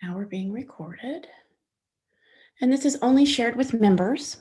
Now we're being recorded. And this is only shared with members.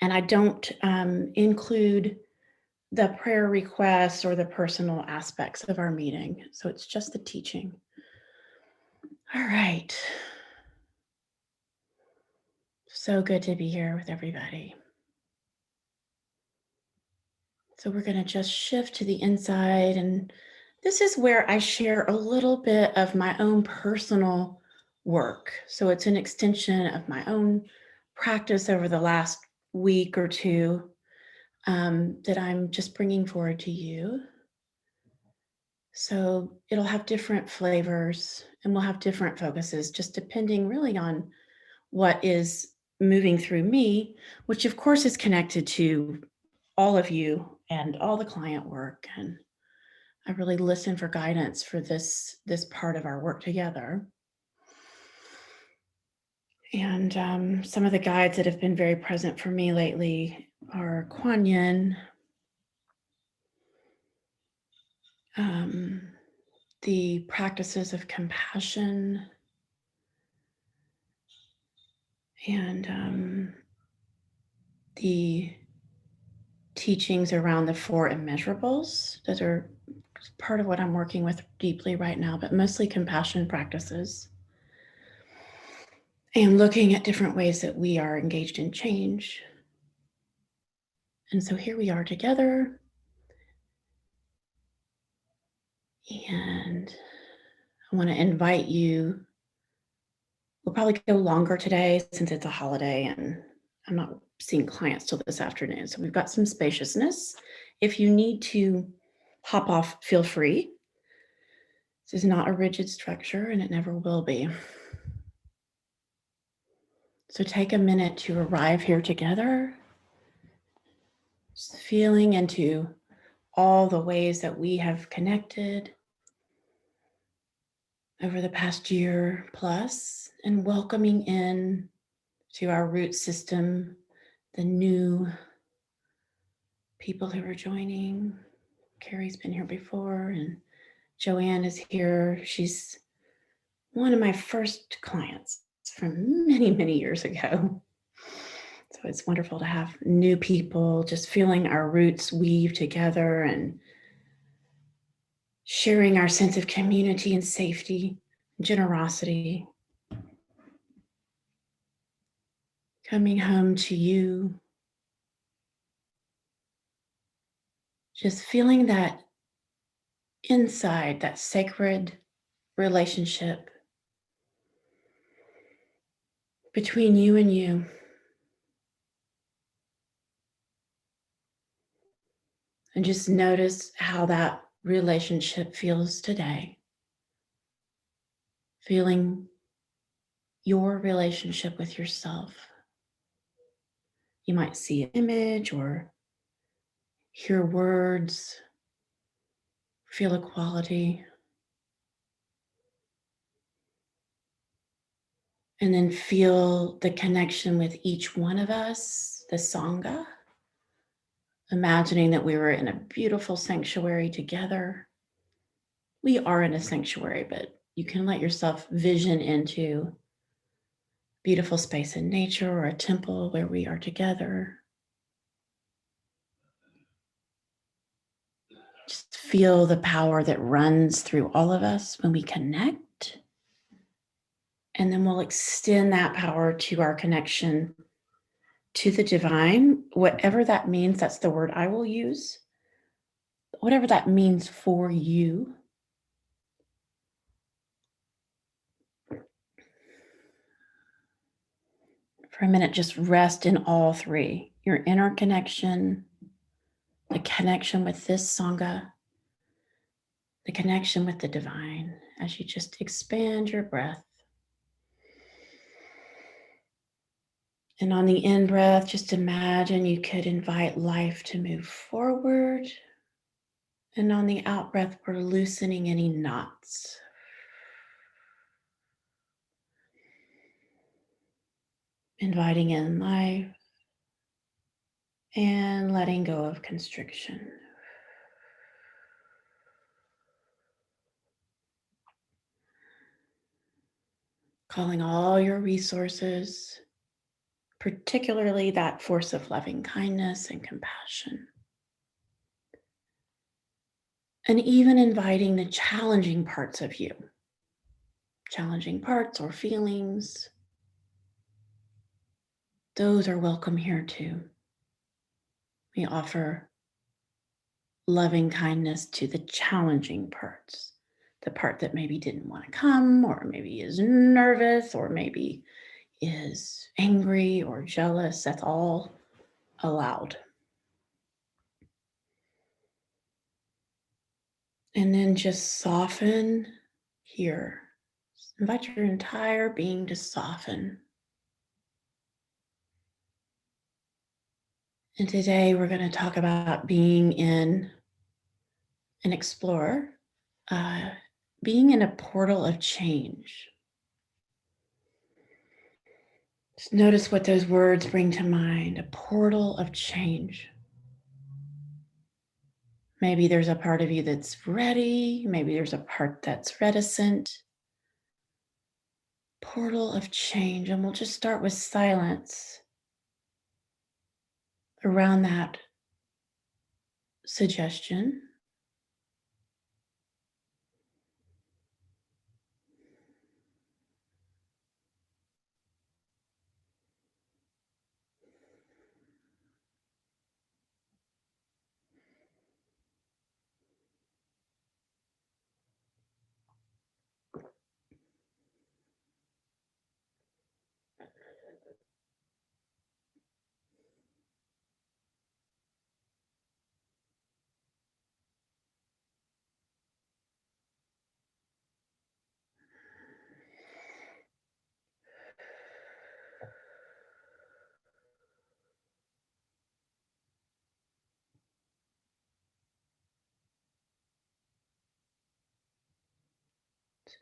And I don't include the prayer requests or the personal aspects of our meeting. So it's just the teaching. All right. So good to be here with everybody. So we're going to just shift to the inside. And this is where I share a little bit of my own personal work. So it's an extension of my own practice over the last week or two that I'm just bringing forward to you. So it'll have different flavors and we'll have different focuses, just depending really on what is moving through me, which of course is connected to all of you and all the client work. And I really listen for guidance for this part of our work together. And some of the guides that have been very present for me lately are Kuan Yin, the practices of compassion, and the teachings around the four immeasurables. Those are part of what I'm working with deeply right now, but mostly compassion practices. And looking at different ways that we are engaged in change. And so here we are together. And I want to invite you. We'll probably go longer today since it's a holiday and I'm not seeing clients till this afternoon. So we've got some spaciousness. If you need to hop off, feel free. This is not a rigid structure and it never will be. So take a minute to arrive here together, just feeling into all the ways that we have connected over the past year plus, and welcoming in to our root system the new people who are joining. Carrie's been here before and Joanne is here. She's one of my first clients from many, many years ago. So it's wonderful to have new people, just feeling our roots weave together and sharing our sense of community and safety, generosity. Coming home to you, just feeling that inside, that sacred relationship between you and you. And just notice how that relationship feels today. Feeling your relationship with yourself. You might see an image or hear words, feel a quality. And then feel the connection with each one of us, the Sangha. Imagining that we were in a beautiful sanctuary together. We are in a sanctuary, but you can let yourself vision into a beautiful space in nature or a temple where we are together. Just feel the power that runs through all of us when we connect. And then we'll extend that power to our connection to the divine, whatever that means. That's the word I will use. Whatever that means for you. For a minute, just rest in all three. Your inner connection, the connection with this Sangha, the connection with the divine, as you just expand your breath. And on the in-breath, just imagine you could invite life to move forward. And on the out-breath, we're loosening any knots. Inviting in life and letting go of constriction. calling all your resources, particularly that force of loving kindness and compassion. And even inviting the challenging parts of you, challenging parts or feelings, those are welcome here too. We offer loving kindness to the challenging parts, the part that maybe didn't want to come, or maybe is nervous, or maybe is angry or jealous. That's all allowed. And then just soften here. Invite your entire being to soften. And today we're going to talk about being in an explorer, uh, being in a portal of change. Just notice what those words bring to mind, a portal of change. Maybe there's a part of you that's ready. Maybe there's a part that's reticent. Portal of change. And we'll just start with silence around that suggestion.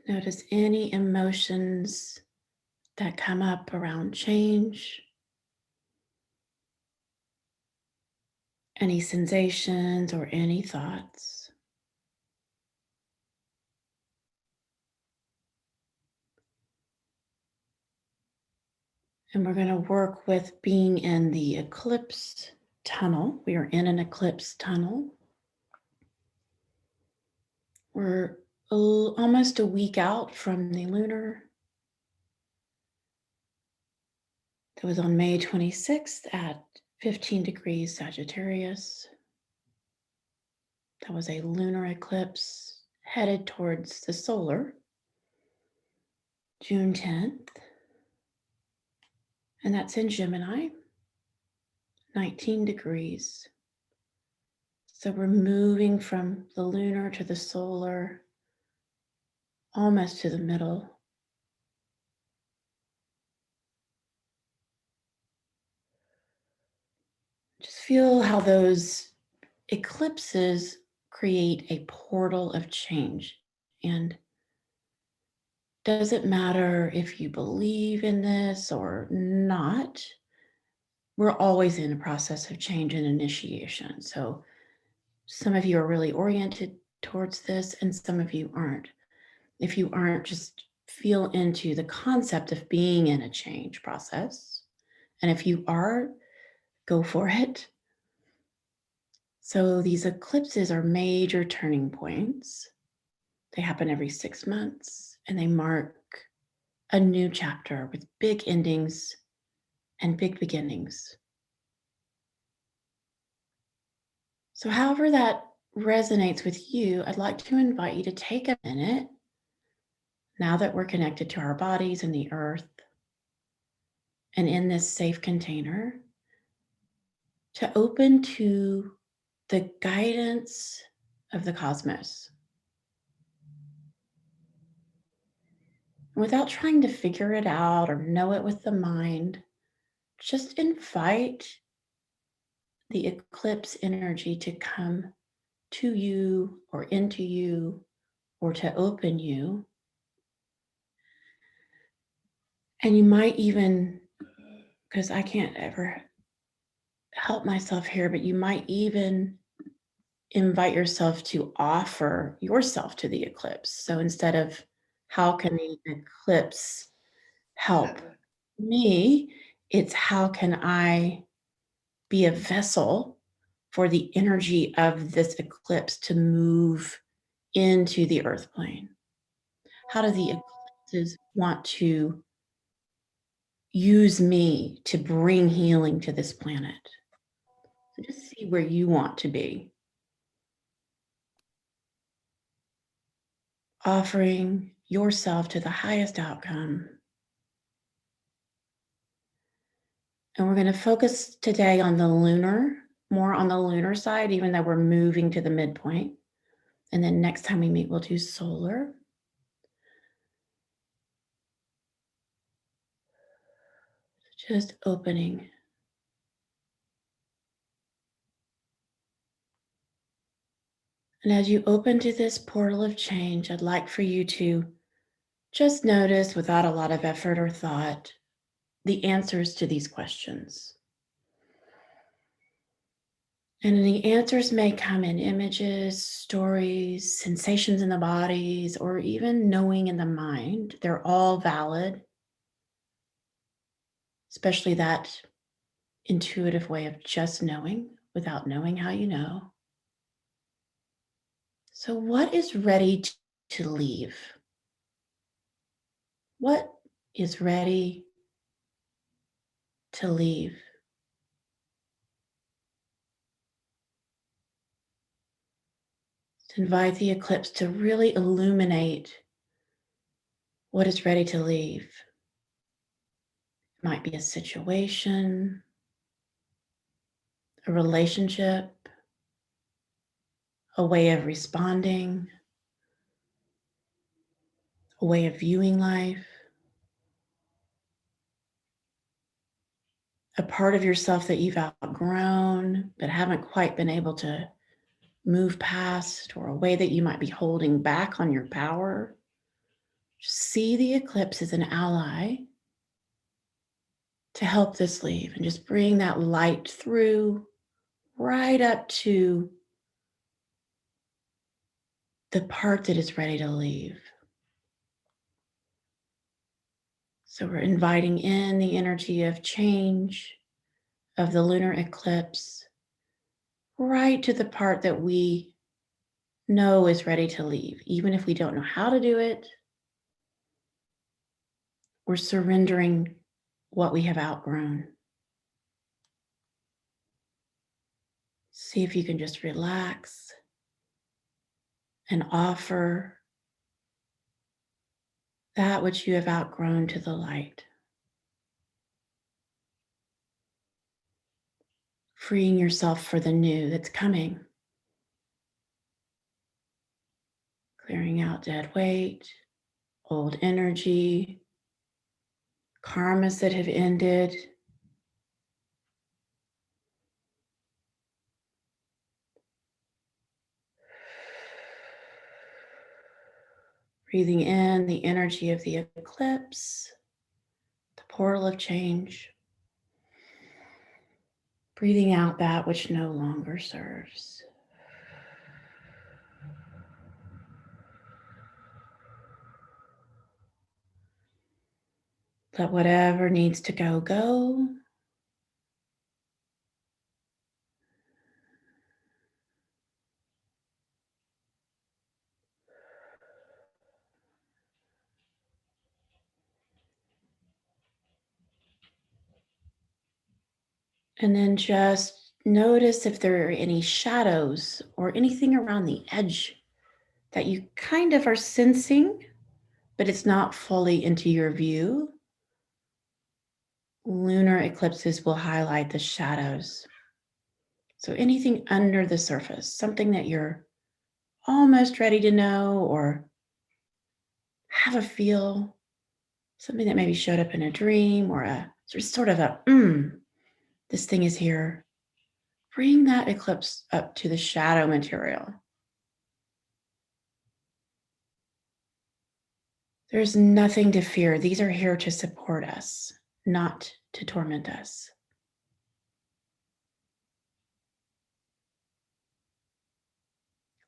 Notice any emotions that come up around change, any sensations or any thoughts. And we're going to work with being in the eclipse tunnel. We are in an eclipse tunnel. We're almost a week out from the lunar. That was on May 26th at 15 degrees Sagittarius. That was a lunar eclipse headed towards the solar, June 10th. And that's in Gemini, 19 degrees. So we're moving from the lunar to the solar, almost to the middle. Just feel how those eclipses create a portal of change. And does it matter if you believe in this or not? We're always in a process of change and initiation. So some of you are really oriented towards this and some of you aren't. If you aren't, just feel into the concept of being in a change process. And if you are, go for it. So these eclipses are major turning points. They happen every 6 months and they mark a new chapter with big endings and big beginnings. So however that resonates with you, I'd like to invite you to take a minute, now that we're connected to our bodies and the earth and in this safe container, to open to the guidance of the cosmos. Without trying to figure it out or know it with the mind, just invite the eclipse energy to come to you or into you or to open you. And you might even, because I can't ever help myself here, but you might even invite yourself to offer yourself to the eclipse. So instead of how can the eclipse help me. It's how can I be a vessel for the energy of this eclipse to move into the earth plane? How do the eclipses want to use me to bring healing to this planet? So just see where you want to be. Offering yourself to the highest outcome. And we're going to focus today on the lunar, more on the lunar side, even though we're moving to the midpoint. And then next time we meet, we'll do solar. Just opening. And as you open to this portal of change, I'd like for you to just notice, without a lot of effort or thought, the answers to these questions. And the answers may come in images, stories, sensations in the bodies, or even knowing in the mind. They're all valid, especially that intuitive way of just knowing without knowing how you know. So, what is ready to leave? What is ready to leave? To invite the eclipse to really illuminate what is ready to leave. It might be a situation, a relationship, a way of responding, a way of viewing life, a part of yourself that you've outgrown but haven't quite been able to move past, or a way that you might be holding back on your power. Just see the eclipse as an ally to help this leave, and just bring that light through right up to the part that is ready to leave. So we're inviting in the energy of change, of the lunar eclipse, right to the part that we know is ready to leave. Even if we don't know how to do it, we're surrendering what we have outgrown. See if you can just relax and offer that which you have outgrown to the light. Freeing yourself for the new that's coming. Clearing out dead weight, old energy, karmas that have ended. Breathing in the energy of the eclipse, the portal of change. Breathing out that which no longer serves. Let whatever needs to go, go. And then just notice if there are any shadows or anything around the edge that you kind of are sensing, but it's not fully into your view. Lunar eclipses will highlight the shadows. So anything under the surface, something that you're almost ready to know or have a feel, something that maybe showed up in a dream, or a sort of a, this thing is here. Bring that eclipse up to the shadow material. There's nothing to fear. These are here to support us, not to torment us.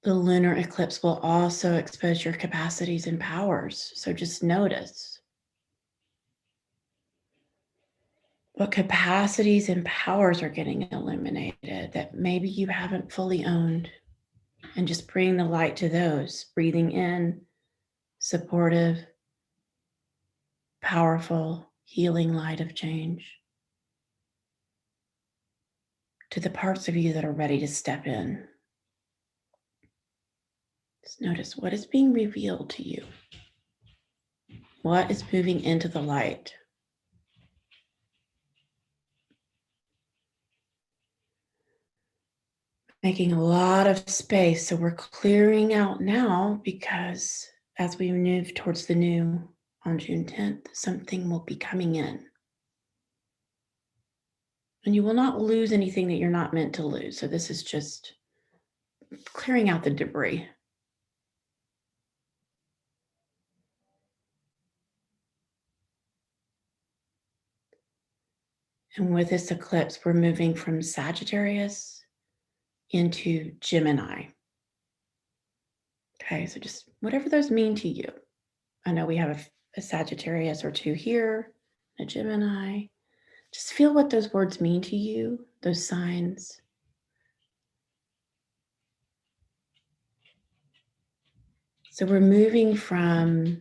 The lunar eclipse will also expose your capacities and powers. So just notice. what capacities and powers are getting illuminated that maybe you haven't fully owned, and just bring the light to those, breathing in supportive, powerful, healing light of change to the parts of you that are ready to step in. Just notice what is being revealed to you. What is moving into the light? Making a lot of space. So we're clearing out now, because as we move towards the new on June 10th, something will be coming in. And you will not lose anything that you're not meant to lose. So this is just clearing out the debris. And with this eclipse, we're moving from Sagittarius into Gemini. Okay, so just whatever those mean to you. I know we have a Sagittarius or two here, a Gemini. Just feel what those words mean to you, those signs. So we're moving from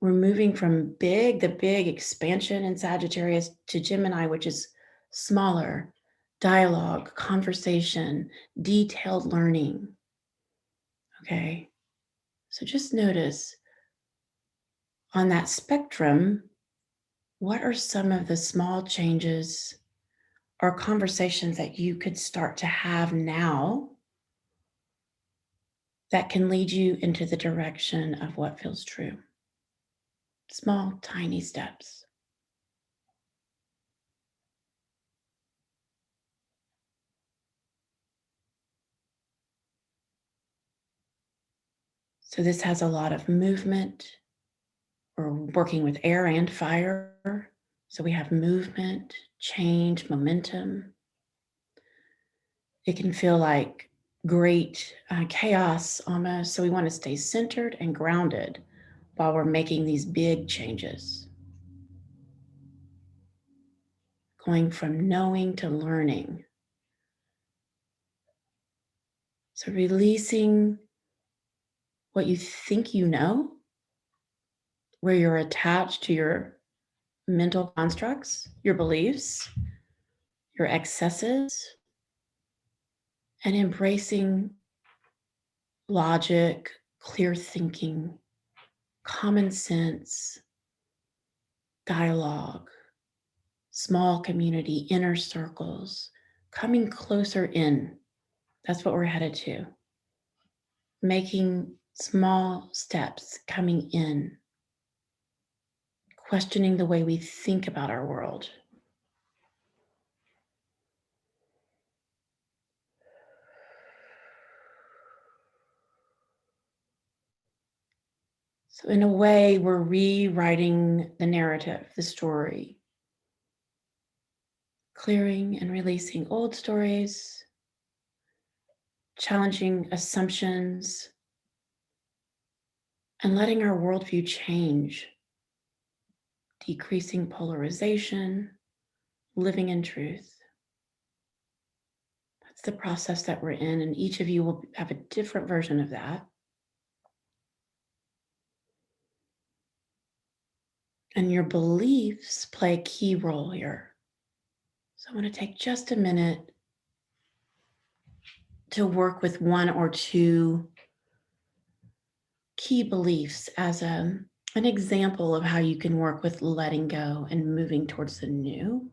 the big expansion in Sagittarius, to Gemini, which is smaller, dialogue, conversation, detailed learning. Okay, so just notice on that spectrum, what are some of the small changes or conversations that you could start to have now that can lead you into the direction of what feels true? Small, tiny steps. So this has a lot of movement. We're working with air and fire. So we have movement, change, momentum. It can feel like great chaos almost. So we want to stay centered and grounded while we're making these big changes. Going from knowing to learning. So releasing what you think you know, where you're attached to your mental constructs, your beliefs, your excesses, and embracing logic, clear thinking, common sense, dialogue, small community, inner circles, coming closer in. That's what we're headed to. Making small steps, coming in, questioning the way we think about our world. So in a way, we're rewriting the narrative, the story, clearing and releasing old stories, challenging assumptions, and letting our worldview change, decreasing polarization, living in truth. That's the process that we're in, and each of you will have a different version of that. And your beliefs play a key role here. So I want to take just a minute to work with one or two key beliefs as an example of how you can work with letting go and moving towards the new.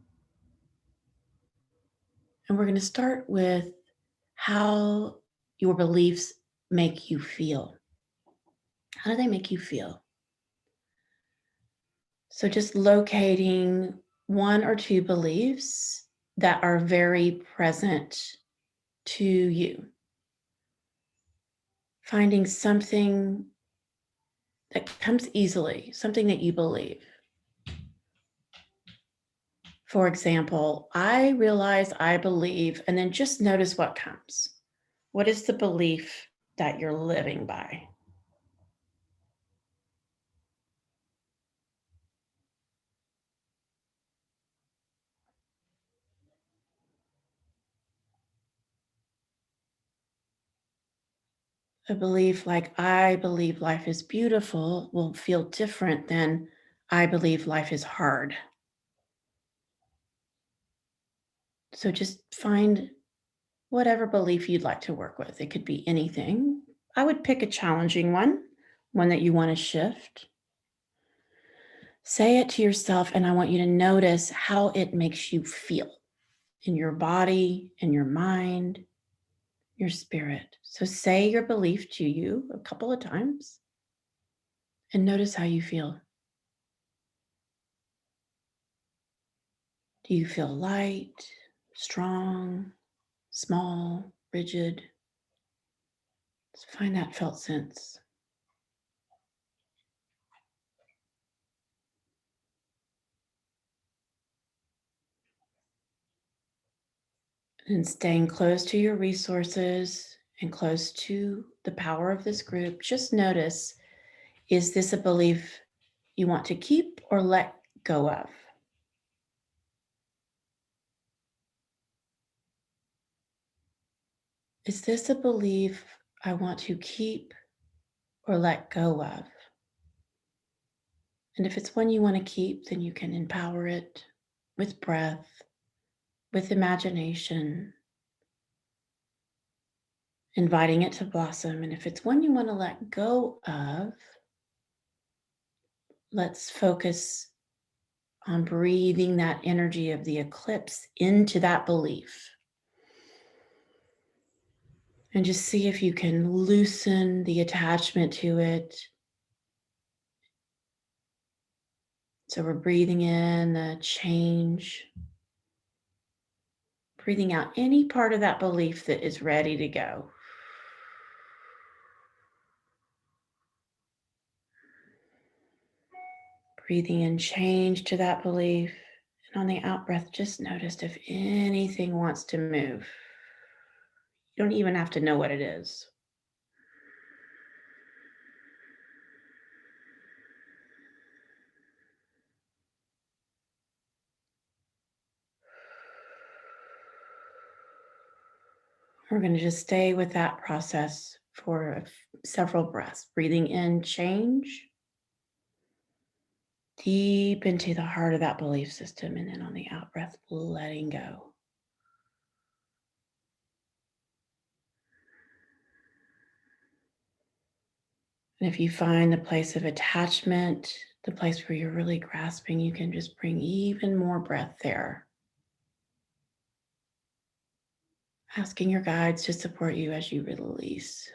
And we're going to start with how your beliefs make you feel. How do they make you feel? So just locating one or two beliefs that are very present to you. Finding something that comes easily, something that you believe. For example, I realize I believe, and then just notice what comes. What is the belief that you're living by? A belief like, I believe life is beautiful, will feel different than, I believe life is hard. So just find whatever belief you'd like to work with. It could be anything. I would pick a challenging one that you want to shift. Say it to yourself, and I want you to notice how it makes you feel in your body, in your mind, your spirit. So say your belief to you a couple of times and notice how you feel. Do you feel light, strong, small, rigid? Let's find that felt sense. And staying close to your resources and close to the power of this group, just notice, is this a belief you want to keep or let go of? Is this a belief I want to keep or let go of? And if it's one you want to keep, then you can empower it with breath, with imagination, inviting it to blossom. And if it's one you want to let go of, let's focus on breathing that energy of the eclipse into that belief. And just see if you can loosen the attachment to it. So we're breathing in the change, breathing out any part of that belief that is ready to go. Breathing in change to that belief. And on the out breath, just notice if anything wants to move. You don't even have to know what it is. We're going to just stay with that process for several breaths. Breathing in change, deep into the heart of that belief system. And then on the out breath, letting go. And if you find the place of attachment, the place where you're really grasping, you can just bring even more breath there. Asking your guides to support you as you release.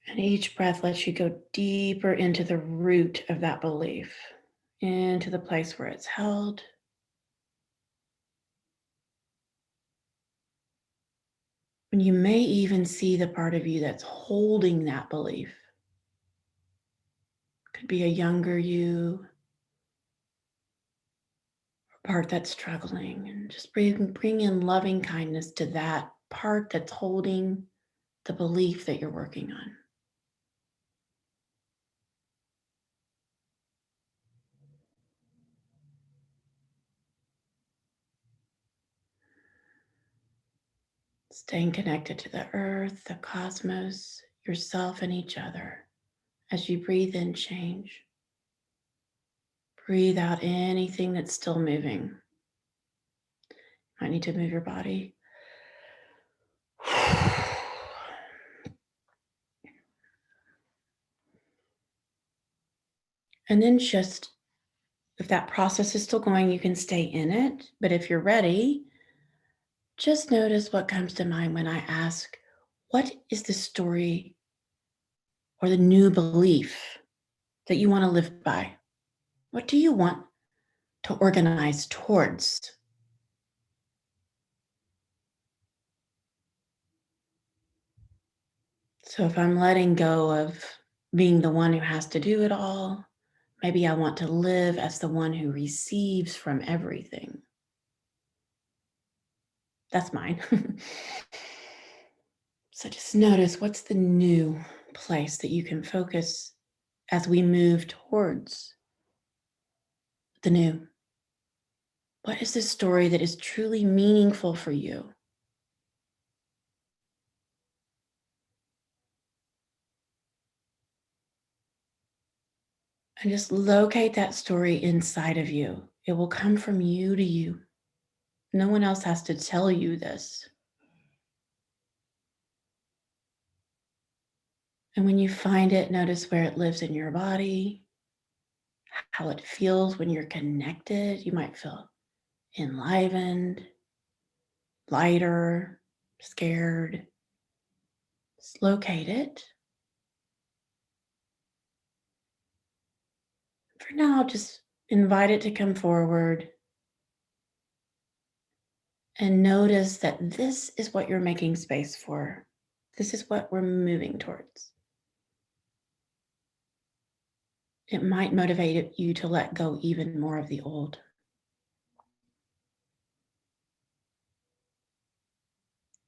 And each breath lets you go deeper into the root of that belief, into the place where it's held. And you may even see the part of you that's holding that belief. Could be a younger you, or part that's struggling. And just bring in loving kindness to that part that's holding the belief that you're working on. Staying connected to the earth, the cosmos, yourself, and each other. As you breathe in change, breathe out anything that's still moving. You might need to move your body. And then just, if that process is still going, you can stay in it. But if you're ready, just notice what comes to mind when I ask, what is the story or the new belief that you want to live by? What do you want to organize towards? So if I'm letting go of being the one who has to do it all, maybe I want to live as the one who receives from everything. That's mine. So just notice, what's the new place that you can focus as we move towards the new. What is the story that is truly meaningful for you? And just locate that story inside of you. It will come from you to you. No one else has to tell you this. And when you find it, notice where it lives in your body, how it feels when you're connected. You might feel enlivened, lighter, scared. Just locate it. For now, just invite it to come forward and notice that this is what you're making space for. This is what we're moving towards. It might motivate you to let go even more of the old.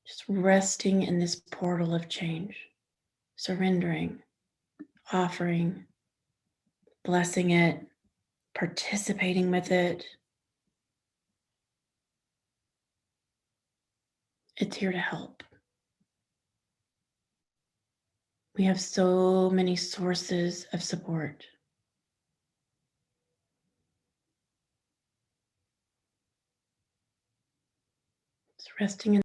Just resting in this portal of change, surrendering, offering, blessing it, participating with it. It's here to help. We have so many sources of support. It's resting in